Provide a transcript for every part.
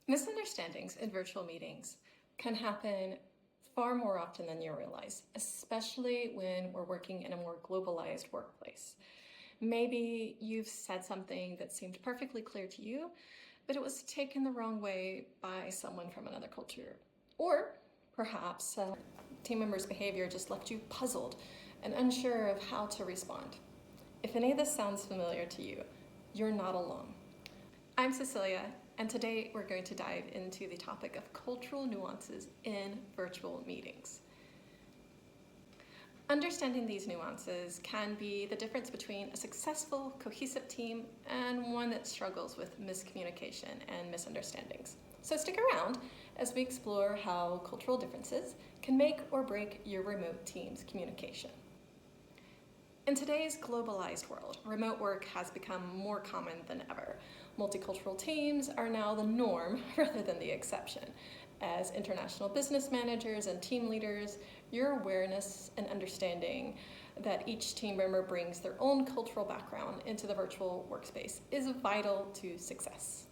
Misunderstandings in virtual meetings can happen far more often than you realize, especially when we're working in a more globalized workplace. Maybe you've said something that seemed perfectly clear to you, but it was taken the wrong way by someone from another culture. Or perhaps a team member's behavior just left you puzzled and unsure of how to respond. If any of this sounds familiar to you, you're not alone. I'm Cecilia, and today we're going to dive into the topic of cultural nuances in virtual meetings. Understanding these nuances can be the difference between a successful, cohesive team and one that struggles with miscommunication and misunderstandings. So stick around as we explore how cultural differences can make or break your remote team's communication. In today's globalized world, remote work has become more common than ever. Multicultural teams are now the norm rather than the exception. As international business managers and team leaders, your awareness and understanding that each team member brings their own cultural background into the virtual workspace is vital to success.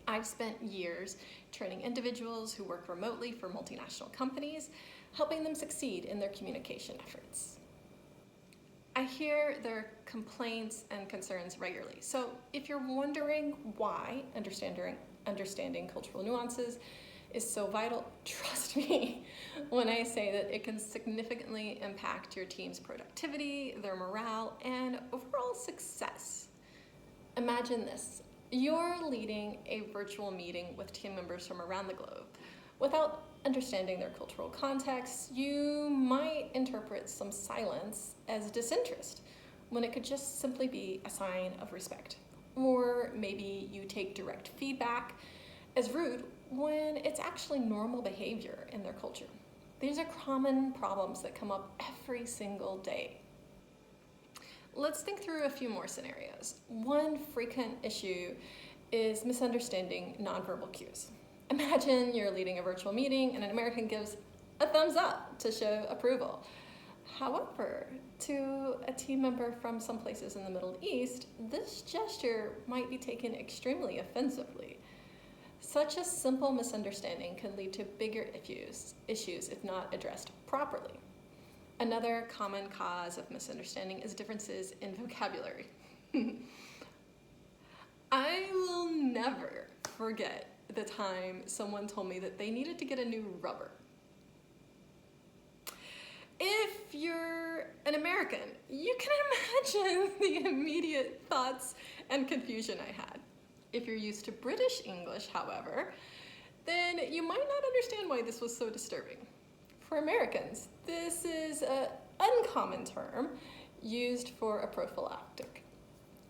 I've spent years training individuals who work remotely for multinational companies, helping them succeed in their communication efforts. I hear their complaints and concerns regularly. So if you're wondering why understanding cultural nuances is so vital, trust me when I say that it can significantly impact your team's productivity, their morale, and overall success. Imagine this. You're leading a virtual meeting with team members from around the globe. Without understanding their cultural context, you might interpret some silence as disinterest when it could just simply be a sign of respect. Or maybe you take direct feedback as rude when it's actually normal behavior in their culture. These are common problems that come up every single day. Let's think through a few more scenarios. One frequent issue is misunderstanding nonverbal cues. Imagine you're leading a virtual meeting and an American gives a thumbs up to show approval. However, to a team member from some places in the Middle East, this gesture might be taken extremely offensively. Such a simple misunderstanding can lead to bigger issues if not addressed properly. Another common cause of misunderstanding is differences in vocabulary. I will never forget the time someone told me that they needed to get a new rubber. If you're an American, you can imagine the immediate thoughts and confusion I had. If you're used to British English, however, then you might not understand why this was so disturbing. For Americans, this is an uncommon term used for a prophylactic.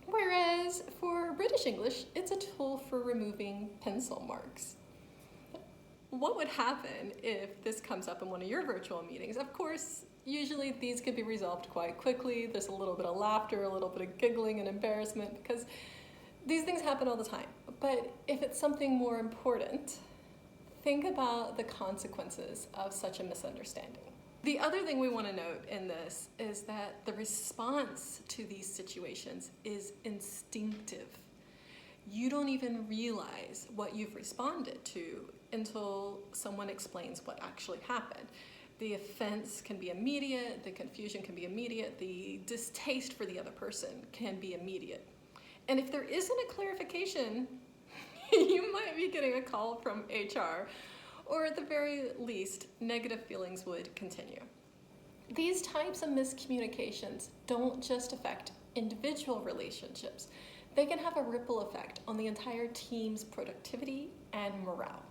Whereas for British English, it's a tool for removing pencil marks. What would happen if this comes up in one of your virtual meetings? Of course, usually these can be resolved quite quickly. There's a little bit of laughter, a little bit of giggling and embarrassment because these things happen all the time. But if it's something more important, think about the consequences of such a misunderstanding. The other thing we want to note in this is that the response to these situations is instinctive. You don't even realize what you've responded to until someone explains what actually happened. The offense can be immediate, the confusion can be immediate, the distaste for the other person can be immediate. And if there isn't a clarification, you might be getting a call from HR, or at the very least, negative feelings would continue. These types of miscommunications don't just affect individual relationships. They can have a ripple effect on the entire team's productivity and morale.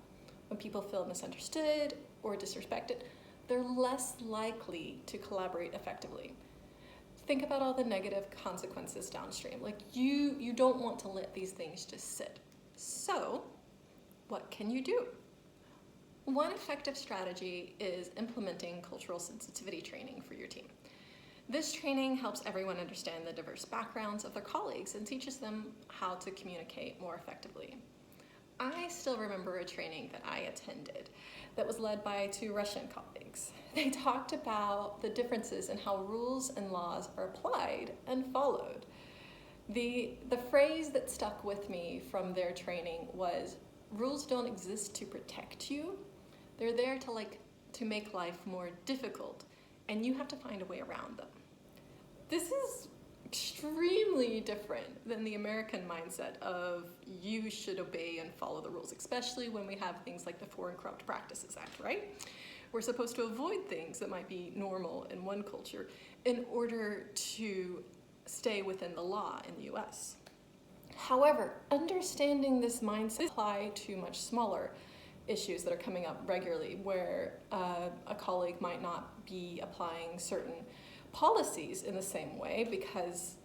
When people feel misunderstood or disrespected, they're less likely to collaborate effectively. Think about all the negative consequences downstream. Like you don't want to let these things just sit. So, what can you do? One effective strategy is implementing cultural sensitivity training for your team. This training helps everyone understand the diverse backgrounds of their colleagues and teaches them how to communicate more effectively. I still remember a training that I attended that was led by two Russian colleagues. They talked about the differences in how rules and laws are applied and followed. The phrase that stuck with me from their training was, Rules don't exist to protect you. They're there to make life more difficult, and you have to find a way around them. This is extremely different than the American mindset of you should obey and follow the rules, especially when we have things like the Foreign Corrupt Practices Act, right? We're supposed to avoid things that might be normal in one culture in order to stay within the law in the US. However, understanding this mindset applies to much smaller issues that are coming up regularly, where a colleague might not be applying certain policies in the same way because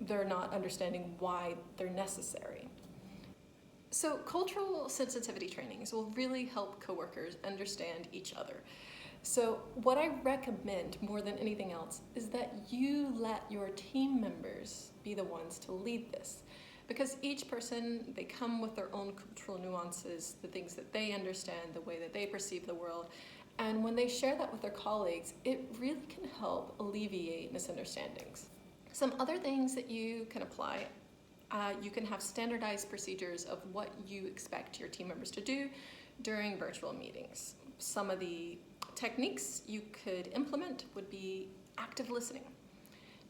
they're not understanding why they're necessary. So cultural sensitivity trainings will really help coworkers understand each other. So what I recommend more than anything else is that you let your team members be the ones to lead this. Because each person, they come with their own cultural nuances, the things that they understand, the way that they perceive the world. And when they share that with their colleagues, it really can help alleviate misunderstandings. Some other things that you can apply, you can have standardized procedures of what you expect your team members to do during virtual meetings. Some of the techniques you could implement would be active listening.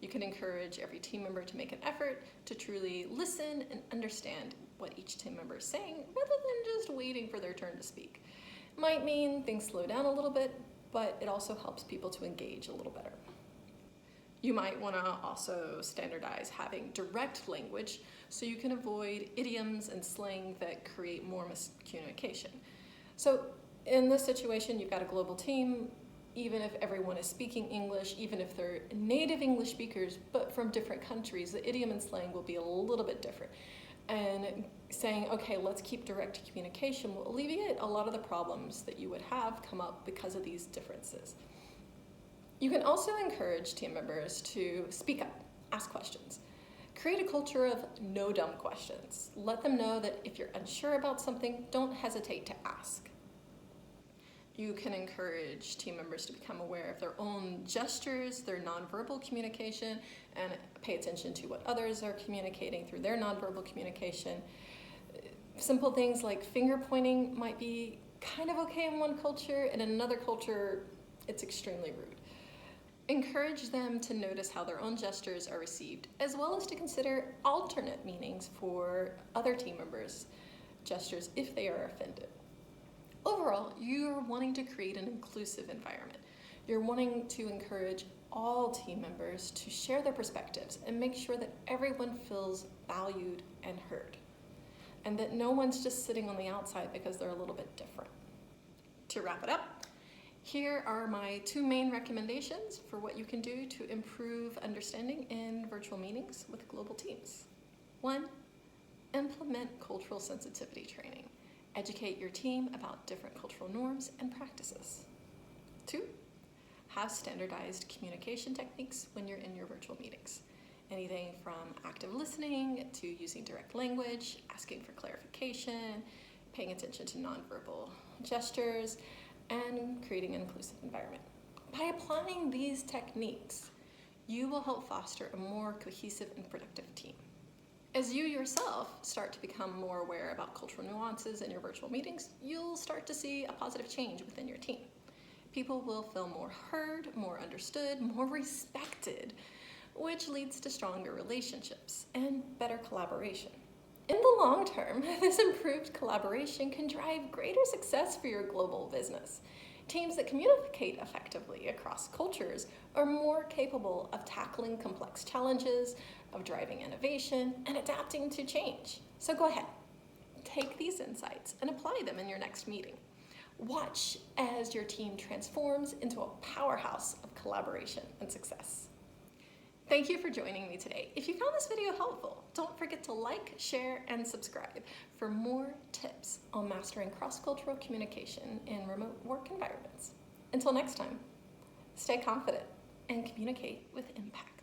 You can encourage every team member to make an effort to truly listen and understand what each team member is saying, rather than just waiting for their turn to speak. Might mean things slow down a little bit, but it also helps people to engage a little better. You might want to also standardize having direct language so you can avoid idioms and slang that create more miscommunication. So in this situation, you've got a global team. Even if everyone is speaking English, even if they're native English speakers, but from different countries, the idiom and slang will be a little bit different. And saying, okay, let's keep direct communication will alleviate a lot of the problems that you would have come up because of these differences. You can also encourage team members to speak up, ask questions. Create a culture of no dumb questions. Let them know that if you're unsure about something, don't hesitate to ask. You can encourage team members to become aware of their own gestures, their nonverbal communication, and pay attention to what others are communicating through their nonverbal communication. Simple things like finger pointing might be kind of okay in one culture, and in another culture, it's extremely rude. Encourage them to notice how their own gestures are received, as well as to consider alternate meanings for other team members' gestures if they are offended. Overall, you're wanting to create an inclusive environment. You're wanting to encourage all team members to share their perspectives and make sure that everyone feels valued and heard, and that no one's just sitting on the outside because they're a little bit different. To wrap it up, here are my 2 main recommendations for what you can do to improve understanding in virtual meetings with global teams. 1, implement cultural sensitivity training. Educate your team about different cultural norms and practices. 2, have standardized communication techniques when you're in your virtual meetings. Anything from active listening to using direct language, asking for clarification, paying attention to nonverbal gestures, and creating an inclusive environment. By applying these techniques, you will help foster a more cohesive and productive team. As you yourself start to become more aware about cultural nuances in your virtual meetings, you'll start to see a positive change within your team. People will feel more heard, more understood, more respected, which leads to stronger relationships and better collaboration. In the long term, this improved collaboration can drive greater success for your global business. Teams that communicate effectively across cultures are more capable of tackling complex challenges, of driving innovation, and adapting to change. So go ahead, take these insights and apply them in your next meeting. Watch as your team transforms into a powerhouse of collaboration and success. Thank you for joining me today. If you found this video helpful, don't forget to like, share, and subscribe for more tips on mastering cross-cultural communication in remote work environments. Until next time, stay confident and communicate with impact.